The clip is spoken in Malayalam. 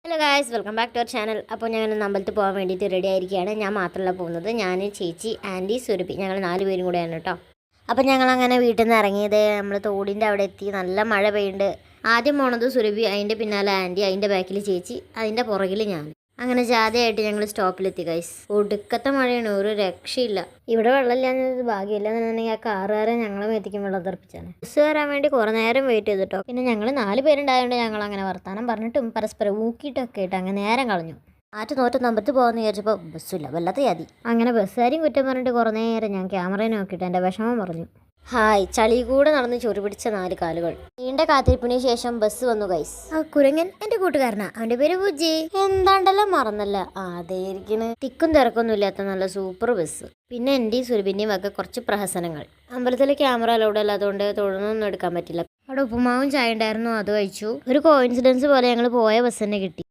Hello guys, welcome back to our channel. അപ്പോൾ ഞങ്ങൾ അമ്പലത്തിൽ പോകാൻ വേണ്ടിയിട്ട് റെഡി ആയിരിക്കുകയാണ്. ഞാൻ മാത്രമല്ല പോകുന്നത്, ഞാൻ, ചേച്ചി, ആൻറ്റി, സുരഭി, ഞങ്ങൾ 4 പേരും കൂടെയാണ് കേട്ടോ. അപ്പം ഞങ്ങളങ്ങനെ വീട്ടിൽ നിന്ന് ഇറങ്ങിയത് നമ്മൾ തോടിൻ്റെ അവിടെ എത്തി. നല്ല മഴ പെയ്യുന്നുണ്ട്. ആദ്യം പോണത് സുരഭി, അതിൻ്റെ പിന്നാലെ ആൻറ്റി, അതിൻ്റെ ബാക്കിൽ ചേച്ചി, അതിൻ്റെ പുറകിൽ ഞാൻ. അങ്ങനെ ജാഥയായിട്ട് ഞങ്ങൾ സ്റ്റോപ്പിലെത്തി ഗൈസ്. ഒടുക്കത്തെ മഴയാണ്, ഒരു രക്ഷയില്ല. ഇവിടെ വെള്ളമില്ലാഞ്ഞത് ഭാഗ്യമില്ല എന്നുണ്ടെങ്കിൽ ആ കാറുകാരൻ ഞങ്ങളെ മേത്തിക്കും വെള്ളം തെറിപ്പിച്ചാണ്. ബസ് വരാൻ വേണ്ടി കുറേ നേരം വെയിറ്റ് ചെയ്തിട്ടോ. പിന്നെ ഞങ്ങൾ 4 പേരുണ്ടായതുകൊണ്ട് ഞങ്ങൾ അങ്ങനെ വർത്താനം പറഞ്ഞിട്ടും പരസ്പരം ഊക്കിയിട്ടൊക്കെ ആയിട്ട് അങ്ങനെ നേരം കളഞ്ഞു. നമ്പത്ത് പോകാമെന്ന് വിചാരിച്ചപ്പോൾ ബസ്സില്ല, വല്ലാത്ത യാതി. അങ്ങനെ ബസ്സുകാരും കുറ്റം പറഞ്ഞിട്ട് കുറേ നേരം ഞാൻ ക്യാമറയെ നോക്കിയിട്ട് എൻ്റെ വിഷമം പറഞ്ഞു. ഹായ്, ചളി കൂടെ നടന്ന് ചൊറി പിടിച്ച 4 കാലുകൾ. നീണ്ട കാത്തിരിപ്പിന് ശേഷം ബസ് വന്നു ഗൈസ്. ആ കുരങ്ങൻ എൻ്റെ കൂട്ടുകാരനാ, അവൻ്റെ പേര് പൂജി. എന്താണ്ടെല്ലാം മറന്നല്ല, അതേരിക്കണ്. തിക്കും തിരക്കൊന്നും ഇല്ലാത്ത നല്ല സൂപ്പർ ബസ്. പിന്നെ എൻ്റെയും സുരഭിൻ്റെയും ഒക്കെ കുറച്ച് പ്രഹസനങ്ങൾ. അമ്പലത്തിലെ ക്യാമറ അലൗഡ് അല്ലാത്തതുകൊണ്ട് തൊഴുന്നൊന്നും എടുക്കാൻ പറ്റില്ല. അവിടെ ഉപ്പുമാവും ചായ ഉണ്ടായിരുന്നു, അത് കഴിച്ചു. ഒരു കോയിൻസിഡൻസ് പോലെ ഞങ്ങൾ പോയ ബസ് തന്നെ കിട്ടി.